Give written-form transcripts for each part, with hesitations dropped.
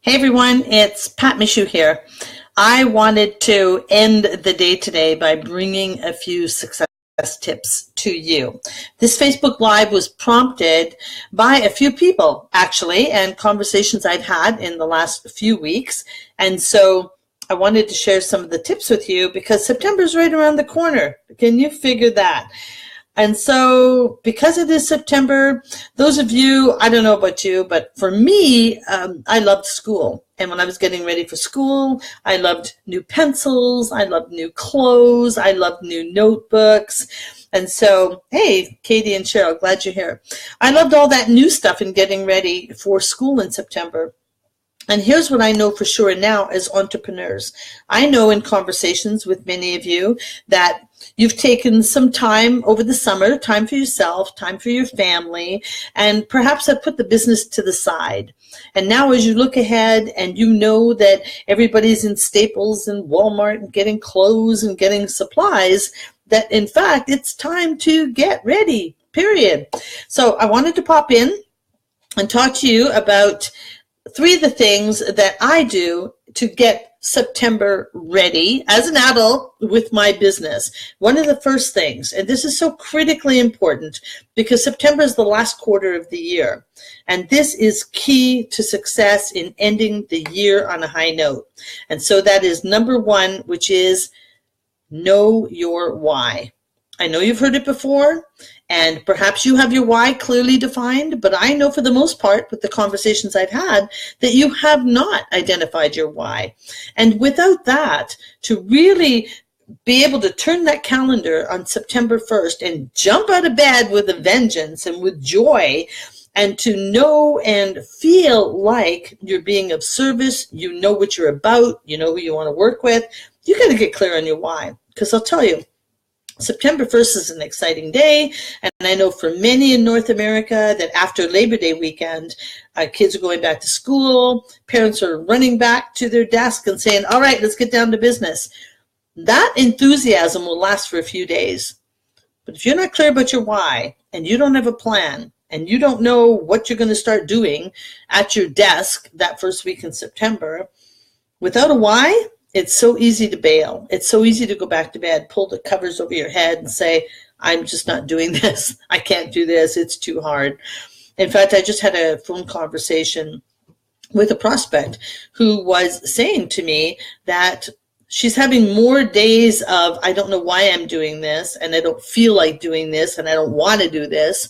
Hey everyone, it's Pat Michaud here. I wanted to end the day today by bringing a few success tips to you. This Facebook Live was prompted by a few people actually, and conversations I've had in the last few weeks. And so I wanted to share some of the tips with you because September's right around the corner. Can you figure that? And so because it is September, those of you, I don't know about you, but for me, I loved school. And when I was getting ready for school, I loved new pencils, I loved new clothes, I loved new notebooks. And so, hey, Katie and Cheryl, glad you're here. I loved all that new stuff in getting ready for school in September. And here's what I know for sure now as entrepreneurs. I know in conversations with many of you that you've taken some time over the summer, time for yourself, time for your family, and perhaps have put the business to the side. And now as you look ahead and you know that everybody's in Staples and Walmart and getting clothes and getting supplies, that in fact it's time to get ready, period. So I wanted to pop in and talk to you about three of the things that I do to get September ready as an adult with my business. One of the first things, and this is so critically important because September is the last quarter of the year, and this is key to success in ending the year on a high note. And so that is number one, which is know your why. I know you've heard it before, and perhaps you have your why clearly defined, but I know for the most part with the conversations I've had that you have not identified your why. And without that, to really be able to turn that calendar on September 1st and jump out of bed with a vengeance and with joy, and to know and feel like you're being of service, you know what you're about, you know who you want to work with, you got to get clear on your why. Because I'll tell you, September 1st is an exciting day, and I know for many in North America that after Labor Day weekend, kids are going back to school, parents are running back to their desk and saying, all right, let's get down to business. That enthusiasm will last for a few days. But if you're not clear about your why, and you don't have a plan, and you don't know what you're going to start doing at your desk that first week in September, without a why, it's so easy to bail. It's so easy to go back to bed, pull the covers over your head and say, I'm just not doing this. I can't do this. It's too hard. In fact, I just had a phone conversation with a prospect who was saying to me that she's having more days of, I don't know why I'm doing this, and I don't feel like doing this, and I don't want to do this,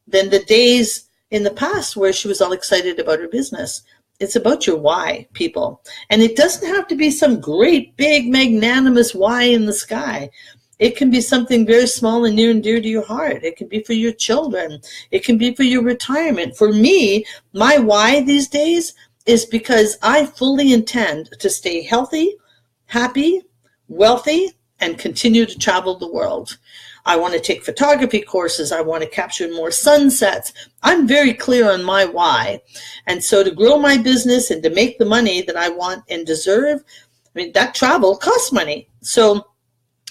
than the days in the past where she was all excited about her business. It's about your why, people. And it doesn't have to be some great, big, magnanimous why in the sky. It can be something very small and near and dear to your heart. It can be for your children. It can be for your retirement. For me, my why these days is because I fully intend to stay healthy, happy, wealthy, and continue to travel the world. I want to take photography courses. I want to capture more sunsets. I'm very clear on my why. And so to grow my business and to make the money that I want and deserve, I mean, that travel costs money. So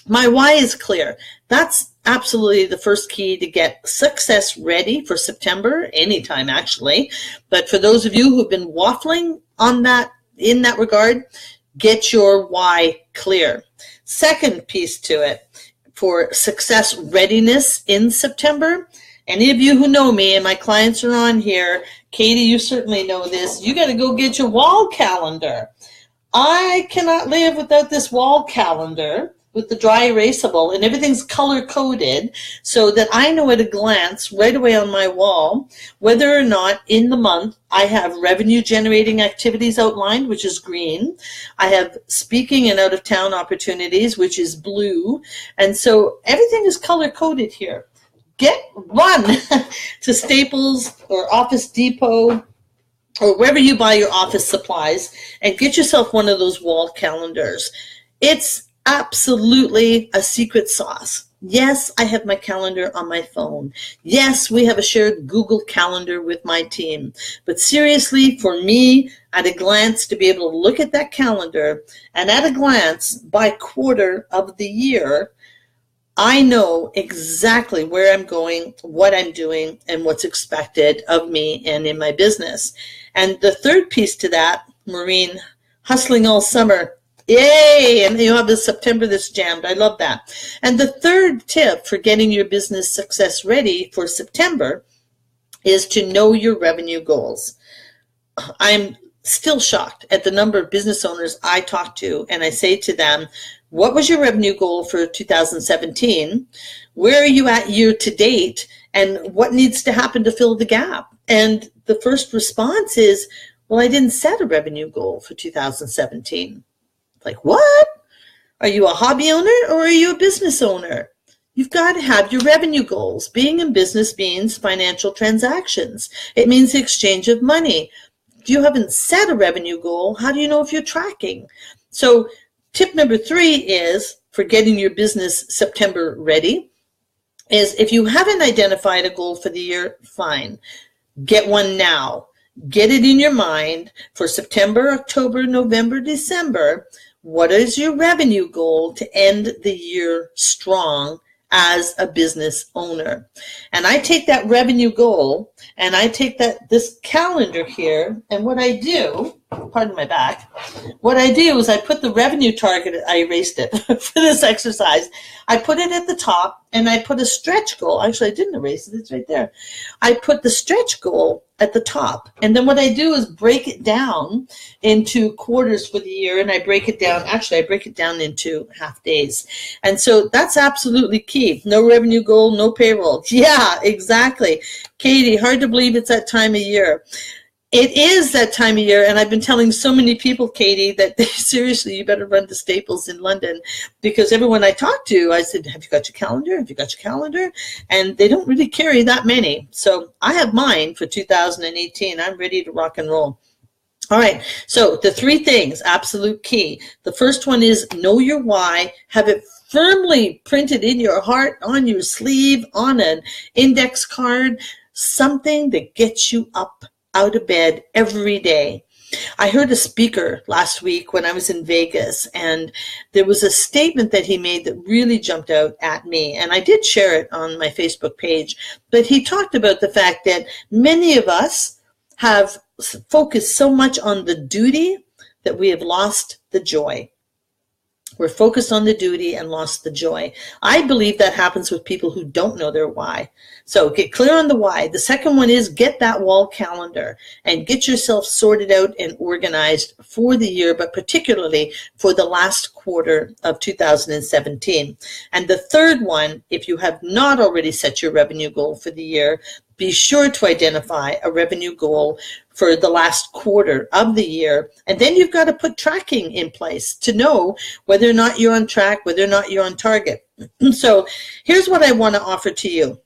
my why is clear. That's absolutely the first key to get success ready for September, anytime actually. But for those of you who've been waffling on that, in that regard, get your why clear. Second piece to it, for success readiness in September. Any of you who know me, and my clients are on here, Katie, you certainly know this, you got to go get your wall calendar. I cannot live without this wall calendar with the dry erasable, and everything's color coded so that I know at a glance right away on my wall whether or not in the month I have revenue generating activities outlined, which is green. I have speaking and out of town opportunities, which is blue. And so everything is color coded here. Run to Staples or Office Depot or wherever you buy your office supplies and get yourself one of those wall calendars. It's absolutely a secret sauce. Yes, I have my calendar on my phone. Yes, we have a shared Google Calendar with my team. But seriously, for me, at a glance, to be able to look at that calendar, and at a glance, by quarter of the year, I know exactly where I'm going, what I'm doing, and what's expected of me and in my business. And the third piece to that, Maureen, hustling all summer. Yay! And you have this September that's jammed. I love that. And the third tip for getting your business success ready for September is to know your revenue goals. I'm still shocked at the number of business owners I talk to, and I say to them, what was your revenue goal for 2017? Where are you at year to date? And what needs to happen to fill the gap? And the first response is, well, I didn't set a revenue goal for 2017. Like, what? Are you a hobby owner or are you a business owner? You've got to have your revenue goals. Being in business means financial transactions. It means the exchange of money. If you haven't set a revenue goal, how do you know if you're tracking? So tip number 3 is, for getting your business September ready, is if you haven't identified a goal for the year, fine. Get one now. Get it in your mind for September, October, November, December. What is your revenue goal to end the year strong as a business owner? And I take that revenue goal and I take this calendar here, and what I do, pardon my back, what I do is I put the revenue target, I erased it for this exercise. I put it at the top and I put a stretch goal. Actually, I didn't erase it, it's right there. I put the stretch goal at the top. And then what I do is break it down into quarters for the year, and I break it down, actually I break it down into half days. And so that's absolutely key. No revenue goal, no payroll. Yeah, exactly. Katie, hard to believe it's that time of year. It is that time of year, and I've been telling so many people, Katie, that seriously, you better run to Staples in London, because everyone I talk to, I said, have you got your calendar? Have you got your calendar? And they don't really carry that many. So I have mine for 2018. I'm ready to rock and roll. All right, so the 3 things, absolute key. The first one is know your why. Have it firmly printed in your heart, on your sleeve, on an index card, something that gets you up out of bed every day. I heard a speaker last week when I was in Vegas, and there was a statement that he made that really jumped out at me, and I did share it on my Facebook page. But he talked about the fact that many of us have focused so much on the duty that we have lost the joy. We're focused on the duty and lost the joy. I believe that happens with people who don't know their why. So get clear on the why. The second one is get that wall calendar and get yourself sorted out and organized for the year, but particularly for the last quarter of 2017. And the third one, if you have not already set your revenue goal for the year, be sure to identify a revenue goal for the last quarter of the year. And then you've got to put tracking in place to know whether or not you're on track, whether or not you're on target. So here's what I want to offer to you.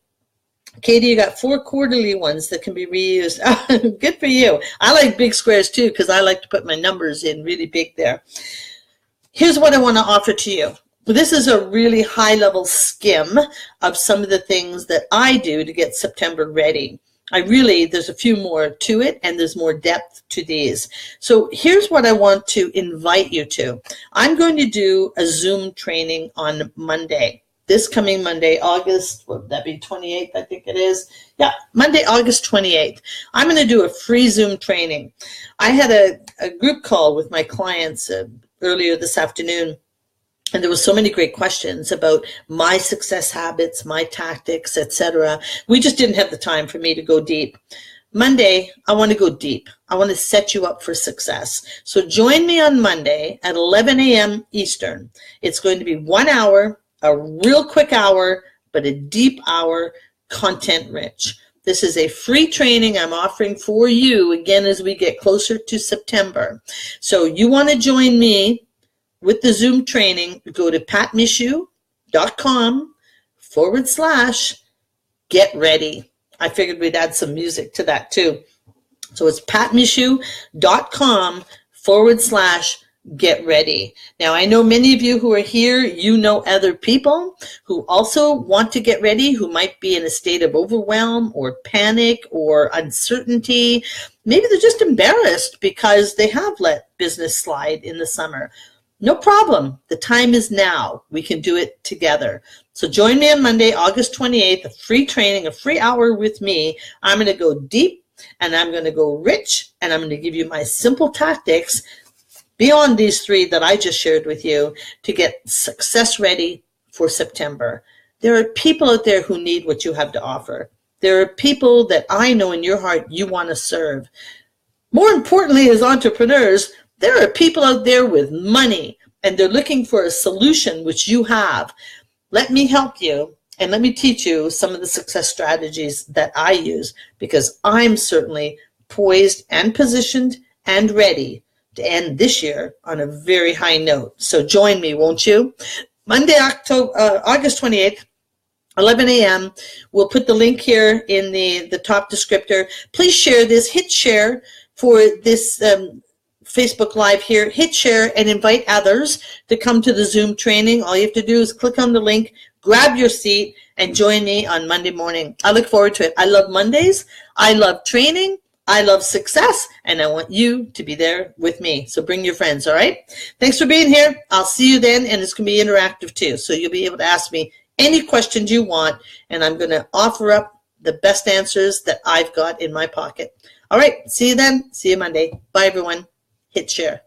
Katie, you got 4 quarterly ones that can be reused. Good for you. I like big squares too, because I like to put my numbers in really big there. Here's what I want to offer to you. This is a really high-level skim of some of the things that I do to get September ready. There's a few more to it, and there's more depth to these. So here's what I want to invite you to. I'm going to do a Zoom training on Monday. This coming Monday, August, what would that be, 28th, I think it is. Yeah, Monday, August 28th. I'm going to do a free Zoom training. I had a group call with my clients earlier this afternoon. And there were so many great questions about my success habits, my tactics, etc. We just didn't have the time for me to go deep. Monday, I want to go deep. I want to set you up for success. So join me on Monday at 11 a.m. Eastern. It's going to be 1 hour, a real quick hour, but a deep hour, content rich. This is a free training I'm offering for you, again, as we get closer to September. So you want to join me with the Zoom training, go to patmichaud.com/get ready. I figured we'd add some music to that too. So it's patmichaud.com/get ready. Now, I know many of you who are here, you know other people who also want to get ready, who might be in a state of overwhelm or panic or uncertainty. Maybe they're just embarrassed because they have let business slide in the summer. No problem. The time is now. We can do it together. So join me on Monday, August 28th, a free training, a free hour with me. I'm going to go deep and I'm going to go rich and I'm going to give you my simple tactics beyond these 3 that I just shared with you to get success ready for September. There are people out there who need what you have to offer. There are people that I know in your heart you want to serve. More importantly, as entrepreneurs, there are people out there with money and they're looking for a solution which you have. Let me help you and let me teach you some of the success strategies that I use, because I'm certainly poised and positioned and ready to end this year on a very high note. So join me, won't you? Monday, August 28th, 11 a.m. We'll put the link here in the top descriptor. Please share this. Hit share for this Facebook Live here. Hit share and invite others to come to the Zoom training. All you have to do is click on the link, grab your seat, and join me on Monday morning. I look forward to it. I love Mondays. I love training. I love success, and I want you to be there with me. So bring your friends, all right? Thanks for being here. I'll see you then, and it's going to be interactive too. So you'll be able to ask me any questions you want, and I'm going to offer up the best answers that I've got in my pocket. All right, see you then. See you Monday. Bye, everyone. Hit share.